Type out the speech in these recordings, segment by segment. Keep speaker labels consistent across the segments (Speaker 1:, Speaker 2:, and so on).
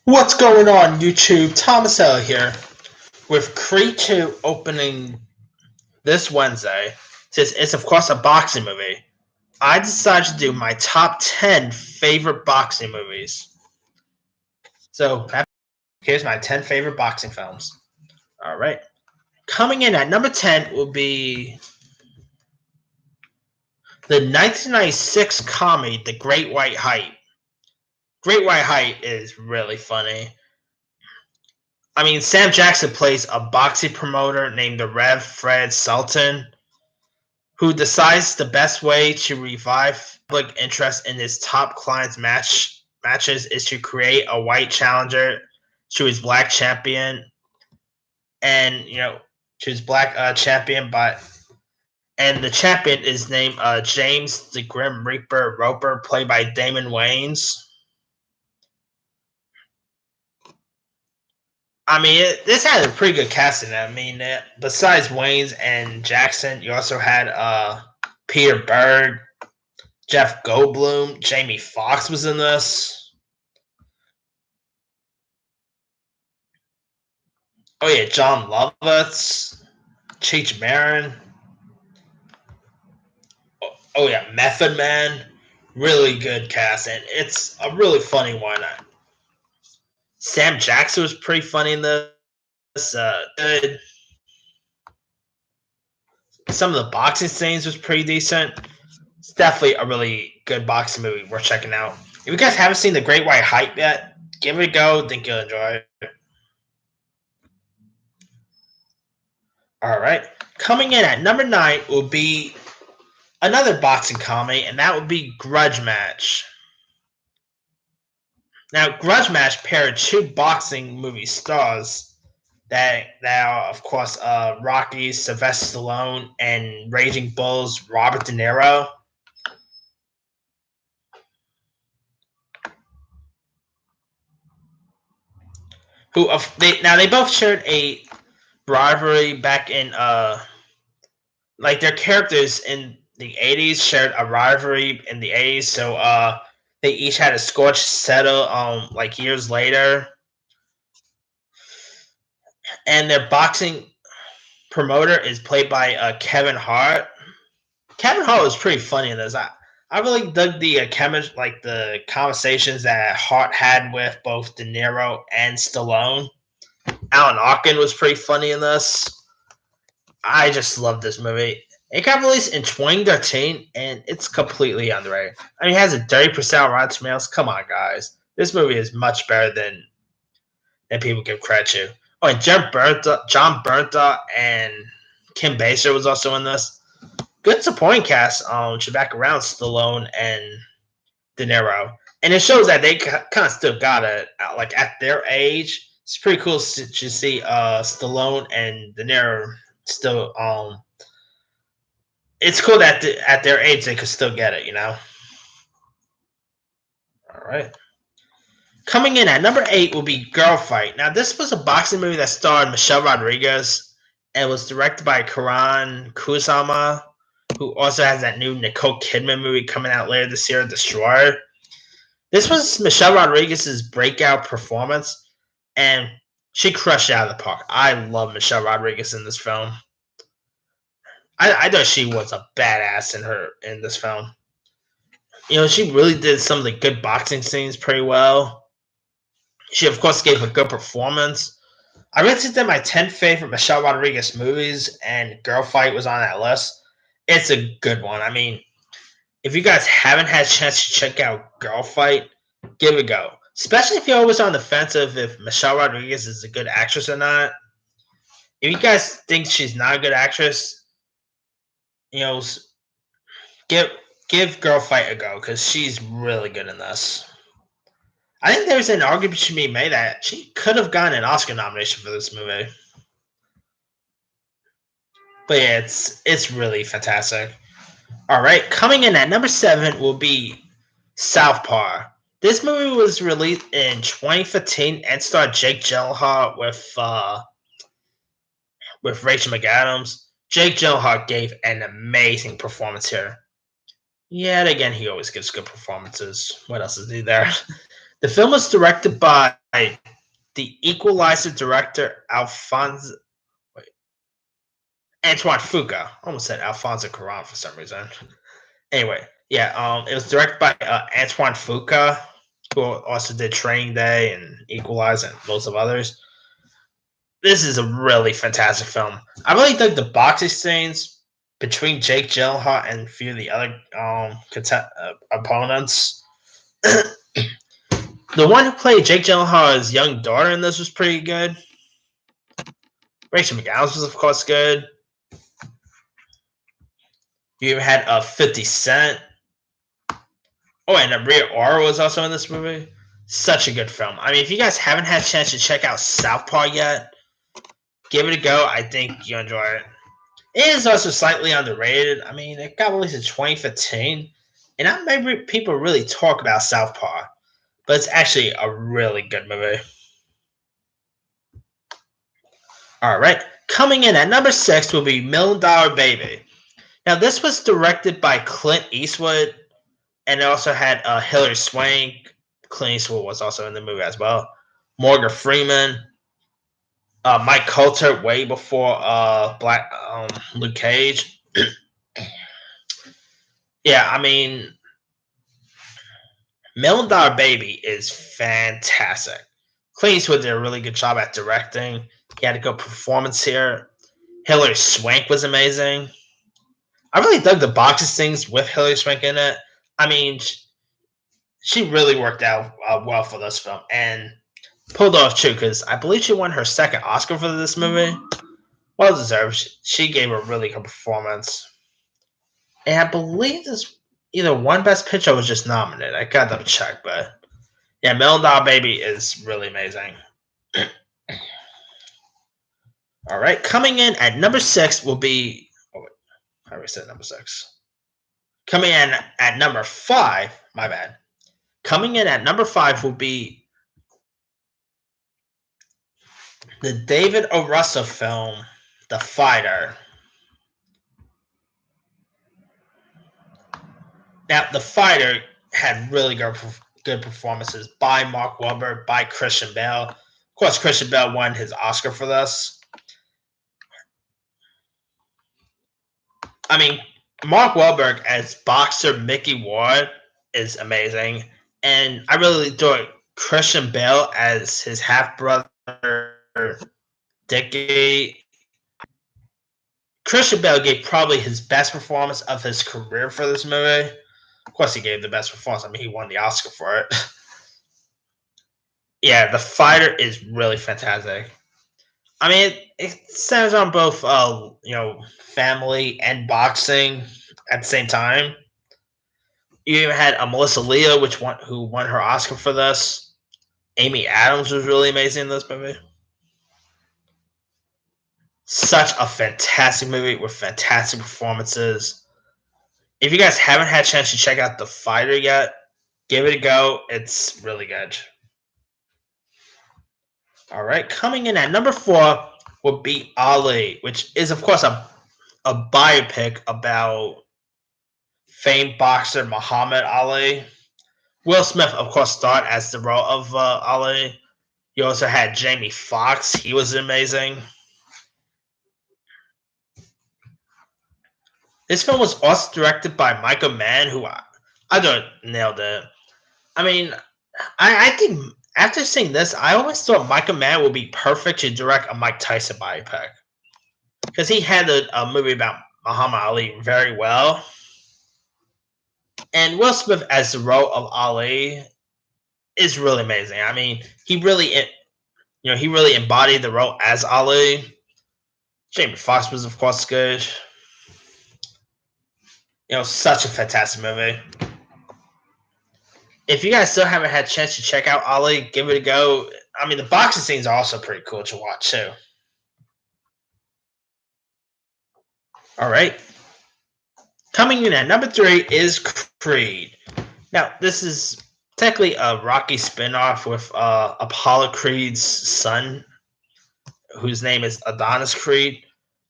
Speaker 1: What's going on, YouTube? Thomas L here with Creed 2 opening this Wednesday. Since it's, of course, a boxing movie, I decided to do my top 10 favorite boxing movies. So, here's my 10 favorite boxing films. Alright. Coming in at number 10 will be the 1996 comedy, The Great White Hype. Great White Hype is really funny. I mean, Sam Jackson plays a boxing promoter named the Rev Fred Sultan, who decides the best way to revive public interest in his top clients' matches is to create a white challenger to his black champion, and to his black champion, and the champion is named James the Grim Reaper Roper, played by Damon Wayans. I mean, this had a pretty good casting. I mean, besides Wayans and Jackson, you also had Peter Berg, Jeff Goldblum, Jamie Foxx was in this. Oh yeah, John Lovitz, Cheech Marin. Oh yeah, Method Man. Really good cast, and it's a really funny one. Sam Jackson was pretty funny in this. Good. Some of the boxing scenes was pretty decent. It's definitely a really good boxing movie worth checking out. If you guys haven't seen The Great White Hype yet, give it a go. Think you'll enjoy it. All right. Coming in at number 9 will be another boxing comedy, and that would be Grudge Match. Now, Grudge Match paired two boxing movie stars that are, of course, Rocky, Sylvester Stallone, and Raging Bull's Robert De Niro. They both shared a rivalry back in like their characters in the 80s shared a rivalry in the 80s, so they each had a scorch settle like years later. And their boxing promoter is played by Kevin Hart. Kevin Hart was pretty funny in this. I really dug the the conversations that Hart had with both De Niro and Stallone. Alan Arkin was pretty funny in this. I just love this movie. It got released in 2013, and it's completely underrated. I mean, it has a 30% on Rotten Tomatoes. Come on, guys. This movie is much better than people give credit to. Oh, and John Bernthal and Kim Basinger was also in this. Good supporting cast to back around Stallone and De Niro. And it shows that they kind of still got it. Like, at their age, it's pretty cool to see Stallone and De Niro still it's cool that at their age they could still get it, All right. Coming in at number 8 will be Girl Fight. Now, this was a boxing movie that starred Michelle Rodriguez and was directed by Karan Kusama, who also has that new Nicole Kidman movie coming out later this year, Destroyer. This was Michelle Rodriguez's breakout performance, and she crushed it out of the park. I love Michelle Rodriguez in this film. I thought she was a badass in this film. She really did some of the good boxing scenes pretty well. She, of course, gave a good performance. I rated them my 10 favorite Michelle Rodriguez movies, and Girl Fight was on that list. It's a good one. I mean, if you guys haven't had a chance to check out Girl Fight, give it a go. Especially if you're always on the fence of if Michelle Rodriguez is a good actress or not. If you guys think she's not a good actress, give Girl Fight a go, because she's really good in this. I think there's an argument to be made that she could have gotten an Oscar nomination for this movie. But yeah, it's really fantastic. All right, coming in at number 7 will be Southpaw. This movie was released in 2015 and starred Jake Gyllenhaal with Rachel McAdams. Jake Gyllenhaal gave an amazing performance here. Yet again, he always gives good performances. What else is he there? The film was directed by the Equalizer director Antoine Fuqua. Almost said Alfonso Cuarón for some reason. Anyway, yeah, it was directed by Antoine Fuqua, who also did Training Day and Equalizer and loads of others. This is a really fantastic film. I really dug the boxing scenes between Jake Gyllenhaal and a few of the other opponents. The one who played Jake Gyllenhaal's young daughter in this was pretty good. Rachel McAdams was, of course, good. You had 50 Cent. Oh, and Rhea Ora was also in this movie. Such a good film. I mean, if you guys haven't had a chance to check out Southpaw yet, give it a go. I think you'll enjoy it. It is also slightly underrated. I mean, it got released in 2015, and not many people really talk about Southpaw, but it's actually a really good movie. All right, coming in at number 6 will be $1 Million Baby. Now, this was directed by Clint Eastwood, and it also had Hilary Swank. Clint Eastwood was also in the movie as well. Morgan Freeman, Mike Coulter, way before Luke Cage. Yeah, I mean, $1 Million Baby is fantastic. Clint Eastwood did a really good job at directing. He had a good performance here. Hilary Swank was amazing. I really dug the boxing scenes with Hilary Swank in it. I mean, she really worked out well for this film and pulled off too, because I believe she won her second Oscar for this movie. Well deserved. She gave a really good performance. And I believe this either won Best Picture or was just nominated. I got double check, but yeah, $1 Million Baby is really amazing. All right, coming in at number 6 will be. Oh, wait, I already said number 6. Coming in at number 5, my bad. Coming in at number 5 will be the David O. Russell film, The Fighter. Now, The Fighter had really good performances by Mark Wahlberg, by Christian Bale. Of course, Christian Bale won his Oscar for this. I mean, Mark Wahlberg as boxer Mickey Ward is amazing. And I really enjoy Christian Bale as his half-brother, Dickie. Christian Bale gave probably his best performance of his career for this movie. Of course, he gave the best performance. I mean, he won the Oscar for it. Yeah, The Fighter is really fantastic. I mean, it centers on both, family and boxing at the same time. You even had Melissa Leo, who won her Oscar for this. Amy Adams was really amazing in this movie. Such a fantastic movie with fantastic performances. If you guys haven't had a chance to check out The Fighter yet, give it a go. It's really good. All right, coming in at number 4 will be Ali, which is, of course, a biopic about famed boxer Muhammad Ali. Will Smith, of course, starred as the role of Ali. You also had Jamie Foxx. He was amazing. This film was also directed by Michael Mann, who I thought nailed it. I mean, I think after seeing this, I always thought Michael Mann would be perfect to direct a Mike Tyson biopic. Because he handled a movie about Muhammad Ali very well. And Will Smith as the role of Ali is really amazing. I mean, he really embodied the role as Ali. Jamie Foxx was, of course, good. Such a fantastic movie. If you guys still haven't had a chance to check out Ali, give it a go. I mean, the boxing scenes are also pretty cool to watch, too. All right. Coming in at number 3 is Creed. Now, this is technically a Rocky spinoff with Apollo Creed's son, whose name is Adonis Creed.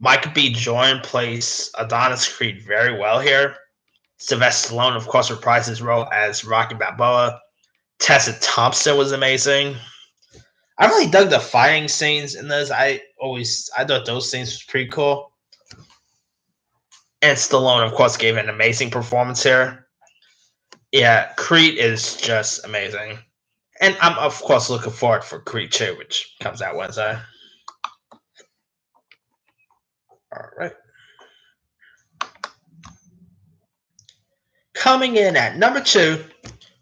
Speaker 1: Michael B. Jordan plays Adonis Creed very well here. Sylvester Stallone, of course, reprised his role as Rocky Balboa. Tessa Thompson was amazing. I really dug the fighting scenes in this. I thought those scenes was pretty cool. And Stallone, of course, gave an amazing performance here. Yeah, Creed is just amazing. And I'm, of course, looking forward for Creed 2, which comes out Wednesday. All right. Coming in at number 2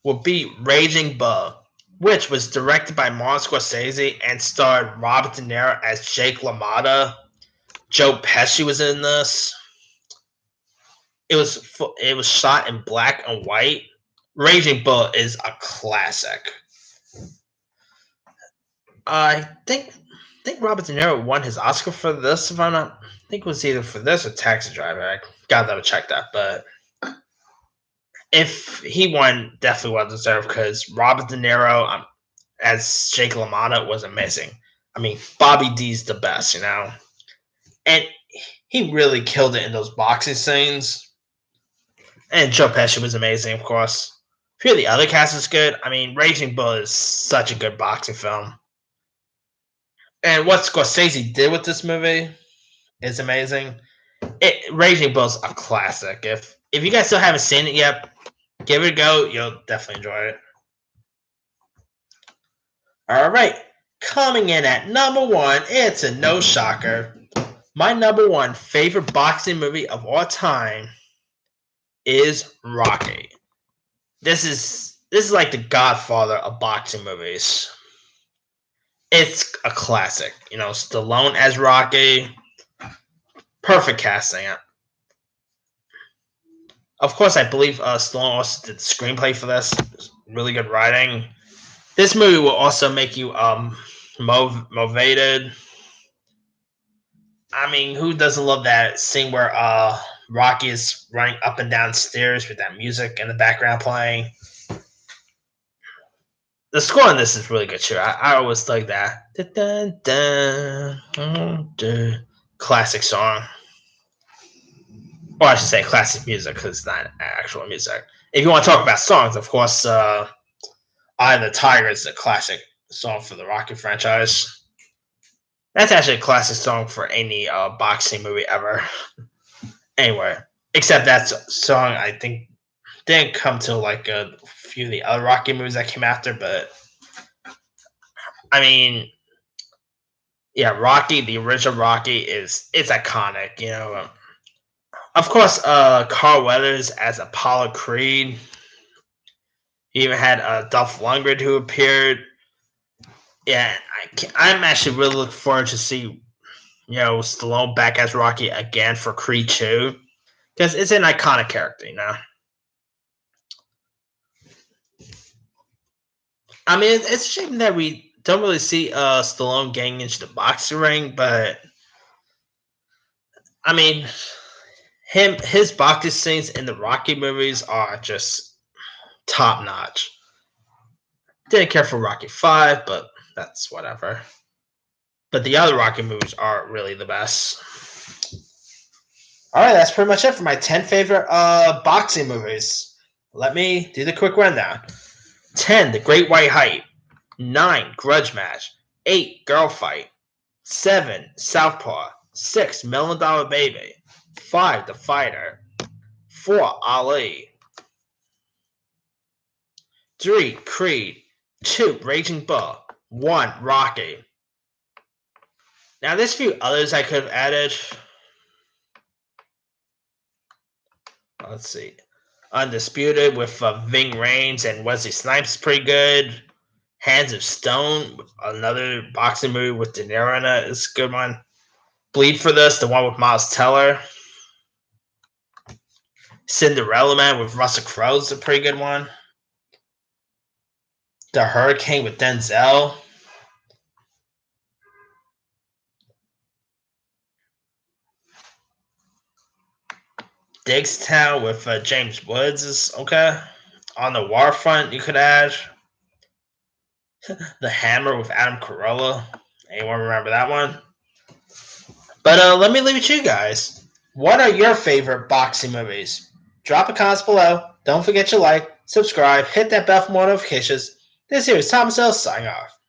Speaker 1: will be Raging Bull, which was directed by Martin Scorsese and starred Robert De Niro as Jake LaMotta. Joe Pesci was in this. It was shot in black and white. Raging Bull is a classic. I think Robert De Niro won his Oscar for this. If I'm not, I think it was either for this or Taxi Driver. I gotta double check that, but if he won, definitely well deserved because Robert De Niro as Jake LaMotta was amazing. I mean, Bobby D's the best, you know, and he really killed it in those boxing scenes. And Joe Pesci was amazing, of course. A few of the other cast is good. I mean, Raging Bull is such a good boxing film. And what Scorsese did with this movie is amazing. Raging Bull's a classic. If you guys still haven't seen it yet, give it a go. You'll definitely enjoy it. All right. Coming in at number 1, it's a no shocker. My number 1 favorite boxing movie of all time is Rocky. This is like the godfather of boxing movies. It's a classic. You know, Stallone as Rocky. Perfect casting. Of course, I believe Stallone also did the screenplay for this. Really good writing. This movie will also make you motivated. I mean, who doesn't love that scene where Rocky is running up and down stairs with that music in the background playing? The score on this is really good too. I always like that. Classic song. Or I should say classic music because it's not actual music. If you want to talk about songs, of course, Eye of the Tiger is a classic song for the Rocky franchise. That's actually a classic song for any boxing movie ever. Anyway, except that song, I think, didn't come to like a few of the other Rocky movies that came after, but I mean, yeah, Rocky, the original Rocky, it's iconic, you know. Of course, Carl Weathers as Apollo Creed. He even had Dolph Lundgren who appeared. Yeah, I'm actually really looking forward to see, you know, Stallone back as Rocky again for Creed 2 because it's an iconic character, you know. I mean, it's a shame that we don't really see Stallone getting into the boxing ring, but I mean, his boxing scenes in the Rocky movies are just top notch. Didn't care for Rocky 5, but that's whatever. But the other Rocky movies are really the best. All right, that's pretty much it for my 10 favorite boxing movies. Let me do the quick rundown. 10, The Great White Hype. 9, Grudge Match. 8, Girl Fight. 7, Southpaw. 6, Million Dollar Baby. 5, The Fighter. 4, Ali. 3, Creed. 2, Raging Bull. 1, Rocky. Now, there's a few others I could have added. Let's see. Undisputed with Ving Rhames and Wesley Snipes is pretty good. Hands of Stone, another boxing movie with De Niro in it, is a good one. Bleed for This, the one with Miles Teller. Cinderella Man with Russell Crowe is a pretty good one. The Hurricane with Denzel. Diggstown with James Woods is okay. On the Waterfront, you could add The Hammer with Adam Carolla. Anyone remember that one? But let me leave it to you guys. What are your favorite boxing movies? Drop a comment below. Don't forget to like, subscribe, hit that bell for more notifications. This here is Thomas L. signing off.